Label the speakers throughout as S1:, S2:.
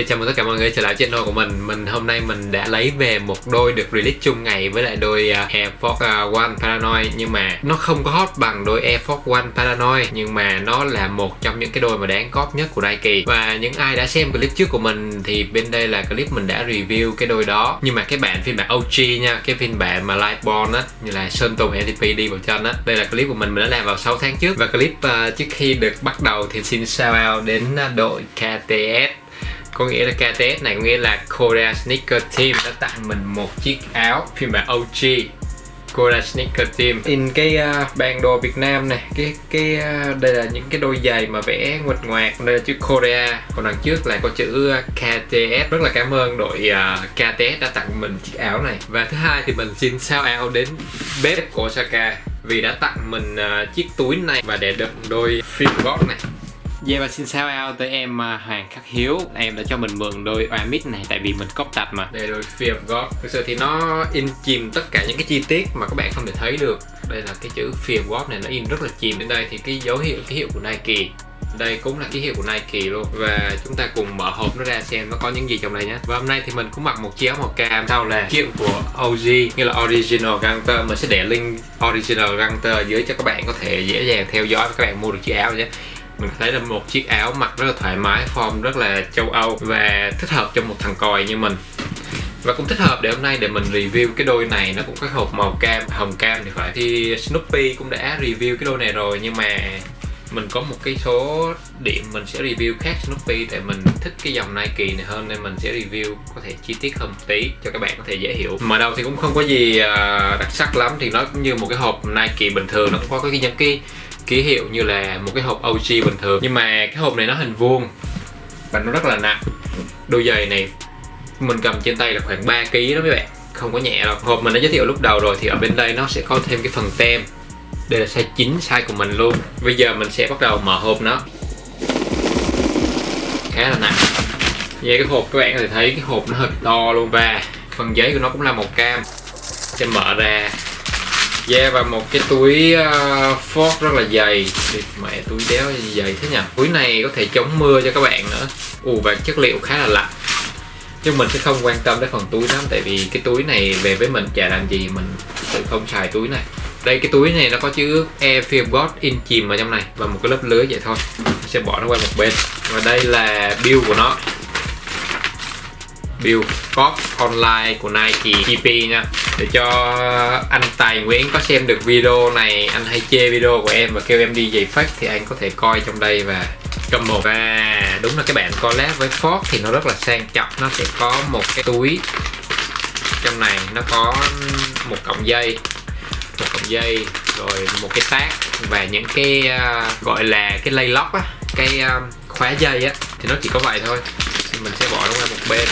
S1: Chào mừng tất cả mọi người trở lại channel của mình. Hôm nay mình đã lấy về một đôi được release chung ngày với lại đôi Air Force One Paranoid. Nhưng mà nó không có hot bằng đôi Air Force One Paranoid, nhưng mà nó là một trong những cái đôi mà đáng cóp nhất của Nike. Và những ai đã xem clip trước của mình thì bên đây là clip mình đã review cái đôi đó. Nhưng mà cái phiên bản OG nha, cái phiên bản mà Lightborn á, như là Sơn Tùng MTP đi vào chân á. Đây là clip của mình đã làm vào 6 tháng trước. Và clip trước khi được bắt đầu thì xin shout out đến đội KTS. Có nghĩa là KTS này có nghĩa là Korea Sneaker Team đã tặng mình một chiếc áo phiên bản OG Korea Sneaker Team in cái bản đồ Việt Nam này. Đây là những cái đôi giày mà vẽ nguệch ngoạc, đây là chữ Korea, còn đằng trước là có chữ KTS. Rất là cảm ơn đội KTS đã tặng mình chiếc áo này. Và thứ hai thì mình xin shout out đến bếp của Osaka vì đã tặng mình chiếc túi này và để đựng đôi Fear of God này. Và xin shout out tới em Hoàng Khắc Hiếu. Em đã cho mình mượn đôi Oamid này tại vì mình cóp tạch mà. Đây là đôi Fear of God. Thực sự thì nó in chìm tất cả những cái chi tiết mà các bạn không thể thấy được. Đây là cái chữ Fear of God này nó in rất là chìm. Đến đây thì cái dấu hiệu, ký hiệu của Nike. Đây cũng là ký hiệu của Nike luôn. Và chúng ta cùng mở hộp nó ra xem nó có những gì trong đây nhé. Và hôm nay thì mình cũng mặc một chiếc áo màu cam. Sau là chiếc của OG, như là Original Gangster. Mình sẽ để link Original Gangster dưới cho các bạn có thể dễ dàng theo dõi và các bạn mua được chiếc áo nhé. Mình thấy là một chiếc áo mặc rất là thoải mái, form rất là châu Âu và thích hợp cho một thằng còi như mình. Và cũng thích hợp để hôm nay để mình review cái đôi này. Nó cũng có hộp màu cam, hồng cam thì phải. Thì Snoopy cũng đã review cái đôi này rồi, nhưng mà mình có một cái số điểm mình sẽ review khác Snoopy tại mình thích cái dòng Nike này hơn, nên mình sẽ review có thể chi tiết hơn một tí cho các bạn có thể dễ hiểu. Mở đầu thì cũng không có gì đặc sắc lắm, thì nó cũng như một cái hộp Nike bình thường, nó cũng có những cái ký hiệu như là một cái hộp OG bình thường. Nhưng mà cái hộp này nó hình vuông và nó rất là nặng. Đôi giày này mình cầm trên tay là khoảng 3 kg đó mấy bạn, không có nhẹ đâu. Hộp mình đã giới thiệu lúc đầu rồi, thì ở bên đây nó sẽ có thêm cái phần tem. Đây là size 9, size của mình luôn. Bây giờ mình sẽ bắt đầu mở hộp nó. Khá là nặng. Vậy cái hộp các bạn có thể thấy cái hộp nó hơi to luôn. Và phần giấy của nó cũng là màu cam. Sẽ mở ra. Và một cái túi Ford rất là dày. Mẹ, túi đéo dày thế nhỉ. Túi này có thể chống mưa cho các bạn nữa. Và chất liệu khá là lạnh. Nhưng mình sẽ không quan tâm đến phần túi lắm, tại vì cái túi này về với mình chả làm gì, mình tự không xài túi này. Đây, cái túi này nó có chữ Air Fear of God in chìm vào trong này và một cái lớp lưới vậy thôi. Mình sẽ bỏ nó qua một bên. Và đây là build của nó. Build code online của Nike GP nha. Để cho anh Tài Nguyễn có xem được video này, anh hay chê video của em và kêu em đi giày fake, thì anh có thể coi trong đây và cầm một. Và đúng là cái bản collab với Ford thì nó rất là sang trọng. Nó sẽ có một cái túi trong này, nó có một cọng dây, rồi một cái tag và những cái gọi là cái lay lock á, cái khóa dây á, thì nó chỉ có vậy thôi. Thì mình sẽ bỏ nó qua một bên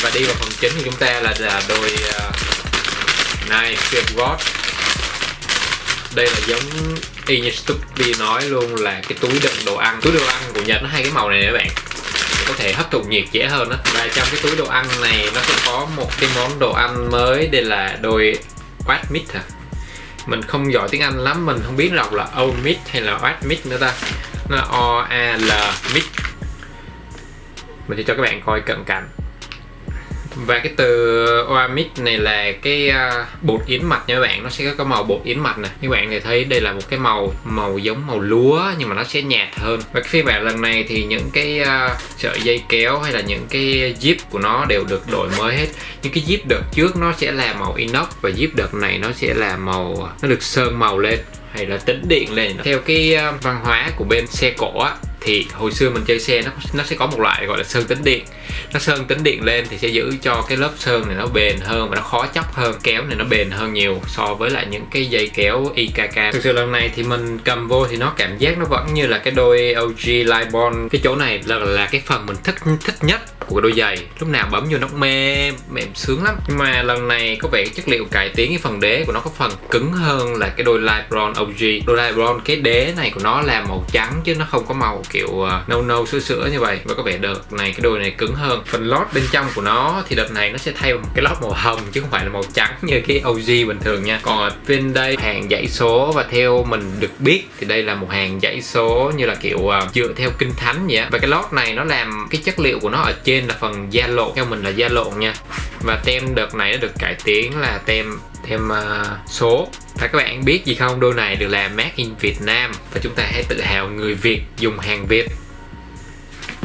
S1: và đi vào phần chính của chúng ta là đôi Nike Fear of God. Đây là giống y như Snoopy nói luôn, là cái túi đựng đồ ăn. Túi đồ ăn của Nhật nó hay cái màu này nè các bạn, có thể hấp thụ nhiệt dễ hơn đó. Và trong cái túi đồ ăn này nó sẽ có một cái món đồ ăn mới. Đây là đôi Oatmeat hả? Mình không giỏi tiếng Anh lắm, mình không biết đọc là Oatmeat hay là Oatmeat nữa ta. Nó là O-A-L meat. Mình sẽ cho các bạn coi cận cảnh. Và cái từ Oatmeat này là cái bột yến mạch nha các bạn. Nó sẽ có màu bột yến mạch này. Các bạn thể thấy đây là một cái màu giống màu lúa, nhưng mà nó sẽ nhạt hơn. Và cái phiên bản lần này thì những cái sợi dây kéo hay là những cái zip của nó đều được đổi mới hết. Những cái zip đợt trước nó sẽ là màu inox, và zip đợt này nó sẽ là màu, nó được sơn màu lên hay là tĩnh điện lên. Theo cái văn hóa của bên xe cổ á, thì hồi xưa mình chơi xe nó sẽ có một loại gọi là sơn tĩnh điện. Nó sơn tĩnh điện lên thì sẽ giữ cho cái lớp sơn này nó bền hơn và nó khó chóc hơn. Kéo này nó bền hơn nhiều so với lại những cái dây kéo IKK. Thực sự lần này thì mình cầm vô thì nó cảm giác nó vẫn như là cái đôi OG Lightborn. Cái chỗ này là cái phần mình thích nhất. của đôi giày, lúc nào bấm vô nó mềm sướng lắm. Nhưng mà lần này có vẻ chất liệu cải tiến cái phần đế của nó có phần cứng hơn là cái đôi Libron OG. Đôi Libron cái đế này của nó là màu trắng chứ nó không có màu kiểu nâu sữa như vậy, và có vẻ đợt này cái đôi này cứng hơn. Phần lót bên trong của nó thì đợt này nó sẽ thay một cái lót màu hồng chứ không phải là màu trắng như cái OG bình thường nha. Còn bên đây hàng dãy số, và theo mình được biết thì đây là một hàng dãy số như là kiểu dựa theo kinh thánh vậy á. Và cái lót này nó làm cái chất liệu của nó ở trên là phần da lộn, theo mình là da lộn nha. Và tem đợt này nó được cải tiến là tem số. Và các bạn biết gì không, đôi này được làm made in Việt Nam và chúng ta hãy tự hào người Việt dùng hàng Việt.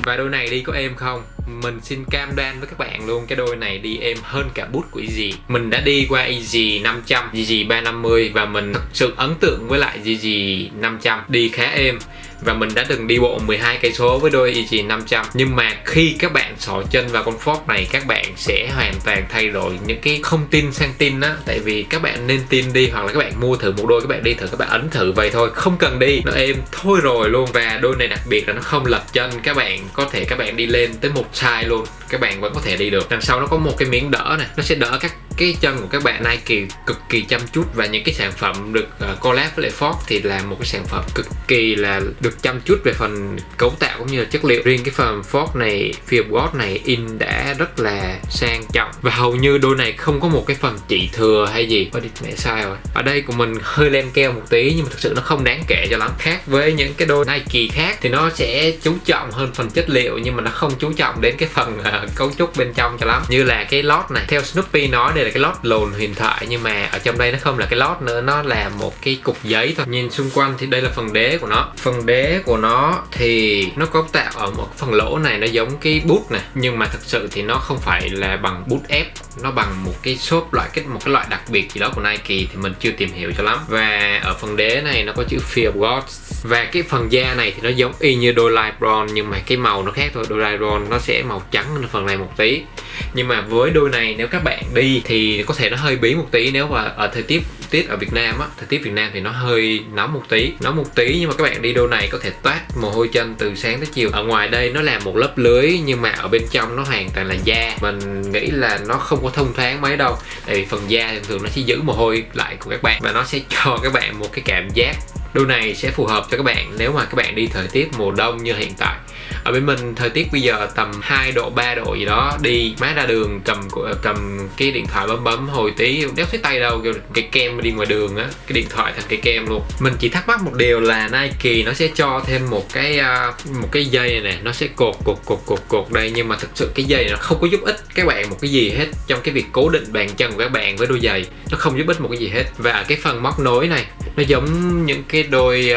S1: Và đôi này đi có êm không? Mình xin cam đoan với các bạn luôn, cái đôi này đi êm hơn cả boot của Yeezy. Mình đã đi qua Yeezy 500, Yeezy 350 và mình thực sự ấn tượng với lại Yeezy 500, đi khá êm. Và mình đã từng đi bộ 12 cây số với đôi Yeezy 500. Nhưng mà khi các bạn xỏ chân vào con Fork này, các bạn sẽ hoàn toàn thay đổi những cái không tin sang tin á. Tại vì các bạn nên tin đi, hoặc là các bạn mua thử một đôi, các bạn đi thử, các bạn ấn thử vậy thôi, không cần đi, nó êm thôi rồi luôn. Và đôi này đặc biệt là nó không lật chân, các bạn có thể các bạn đi lên tới một size luôn, các bạn vẫn có thể đi được. Đằng sau nó có một cái miếng đỡ này, nó sẽ đỡ các cái chân của các bạn. Nike cực kỳ chăm chút, và những cái sản phẩm được collab với lại Fork thì là một cái sản phẩm cực kỳ là được chăm chút về phần cấu tạo cũng như là chất liệu. Riêng cái phần Fork này, Fear of God này in đã rất là sang trọng, và hầu như đôi này không có một cái phần chỉ thừa hay gì. Mẹ sai rồi, ở đây của mình hơi len keo một tí, nhưng mà thực sự nó không đáng kể cho lắm. Khác với những cái đôi Nike khác thì nó sẽ chú trọng hơn phần chất liệu, nhưng mà nó không chú trọng đến cái phần cấu trúc bên trong cho lắm. Như là cái lót này, theo Snoopy nói đây là cái lót lồn huyền thoại, nhưng mà ở trong đây nó không là cái lót nữa, nó là một cái cục giấy thôi. Nhìn xung quanh thì đây là phần đế của nó. Phần đế của nó thì nó cấu tạo ở một phần lỗ này, nó giống cái bút này, nhưng mà thực sự thì nó không phải là bằng bút ép, nó bằng một cái xốp một cái loại đặc biệt gì đó của Nike thì mình chưa tìm hiểu cho lắm. Và ở phần đế này nó có chữ Fear of God. Và cái phần da này thì nó giống y như đôi Libron, nhưng mà cái màu nó khác thôi. Đôi Libron nó sẽ màu trắng hơn phần này một tí. Nhưng mà với đôi này nếu các bạn đi thì có thể nó hơi bí một tí. Nếu mà ở thời tiết ở Việt Nam á, thời tiết Việt Nam thì nó hơi nóng một tí, nhưng mà các bạn đi đôi này có thể toát mồ hôi chân từ sáng tới chiều. Ở ngoài đây nó làm một lớp lưới, nhưng mà ở bên trong nó hoàn toàn là da. Mình nghĩ là nó không có thông thoáng mấy đâu, tại vì phần da thường nó sẽ giữ mồ hôi lại của các bạn, và nó sẽ cho các bạn một cái cảm giác. Đôi này sẽ phù hợp cho các bạn nếu mà các bạn đi thời tiết mùa đông như hiện tại. Ở bên mình thời tiết bây giờ tầm 2 độ 3 độ gì đó, đi má ra đường cầm cái điện thoại bấm hồi tí đéo thấy tay đâu, cái kem đi ngoài đường á, cái điện thoại thành cái kem luôn. Mình chỉ thắc mắc một điều là Nike nó sẽ cho thêm một cái dây này, nó sẽ cột đây, nhưng mà thực sự cái dây này nó không có giúp ích các bạn một cái gì hết trong cái việc cố định bàn chân của các bạn với đôi giày. Nó không giúp ích một cái gì hết. Và cái phần móc nối này nó giống những cái đôi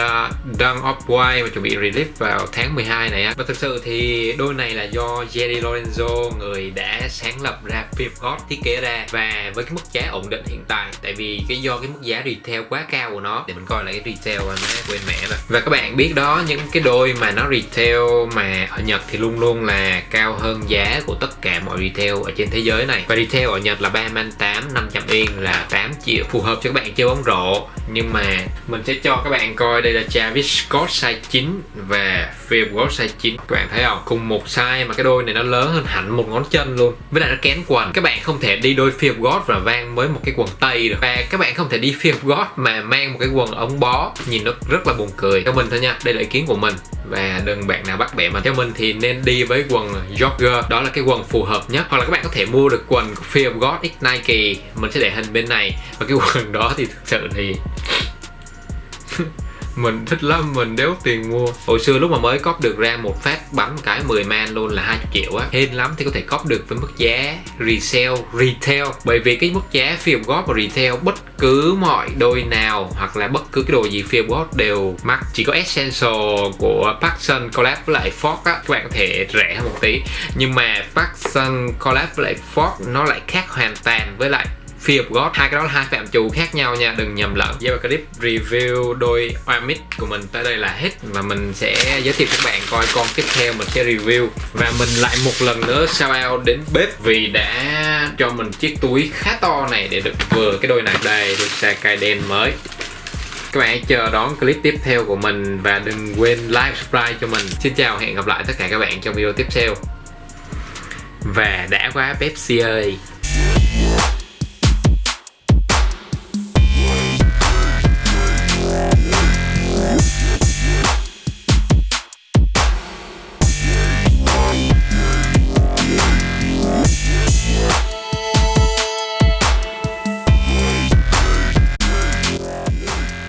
S1: Dunk Off-White mà chuẩn bị release vào tháng 12 này á. Và thực sự thì đôi này là do Jerry Lorenzo, người đã sáng lập ra Fear of God, thiết kế ra. Và với cái mức giá ổn định hiện tại, tại vì do cái mức giá retail quá cao của nó, để mình coi lại cái retail mà quên mẹ rồi. Và các bạn biết đó, những cái đôi mà nó retail mà ở Nhật thì luôn luôn là cao hơn giá của tất cả mọi retail ở trên thế giới này. Và retail ở Nhật là 3,8, 500 yên là 8 triệu, phù hợp cho các bạn chơi bóng rổ. Nhưng mà mình sẽ cho các bạn coi, đây là Travis Scott size 9 và Fear of God size 9. Các bạn thấy không? Cùng một size mà cái đôi này nó lớn hơn hẳn một ngón chân luôn. Với lại nó kén quần. Các bạn không thể đi đôi Fear of God và mang với một cái quần tây được. Và các bạn không thể đi Fear of God mà mang một cái quần ống bó. Nhìn nó rất là buồn cười. Theo mình thôi nha, đây là ý kiến của mình. Và đừng bạn nào bắt bẻ mình. Theo mình thì nên đi với quần jogger, đó là cái quần phù hợp nhất. Hoặc là các bạn có thể mua được quần của Fear of God x Nike. Mình sẽ để hình bên này. Và cái quần đó thì thực sự thì mình thích lắm, mình đéo tiền mua. Hồi xưa lúc mà mới cóp được ra một phát bắn cái 10 man luôn là 20 triệu á. Hên lắm thì có thể cóp được với mức giá retail. Bởi vì cái mức giá Fear of God và retail bất cứ mọi đôi nào hoặc là bất cứ cái đồ gì Fear of God đều mắc. Chỉ có Essential của Parkson collab với lại Fork á, các bạn có thể rẻ hơn một tí. Nhưng mà Parkson collab với lại Fork nó lại khác hoàn toàn với lại Fear of God. Hai cái đó là hai phạm trù khác nhau nha, đừng nhầm lẫn. Và clip review đôi Oamid của mình tới đây là hết, và mình sẽ giới thiệu các bạn coi con tiếp theo mình sẽ review. Và mình lại một lần nữa shout out đến bếp vì đã cho mình chiếc túi khá to này để được vừa cái đôi này. Đây, đôi Sacai đen mới. Các bạn hãy chờ đón clip tiếp theo của mình và đừng quên like, subscribe cho mình. Xin chào, hẹn gặp lại tất cả các bạn trong video tiếp theo. Và đã quá Pepsi ơi.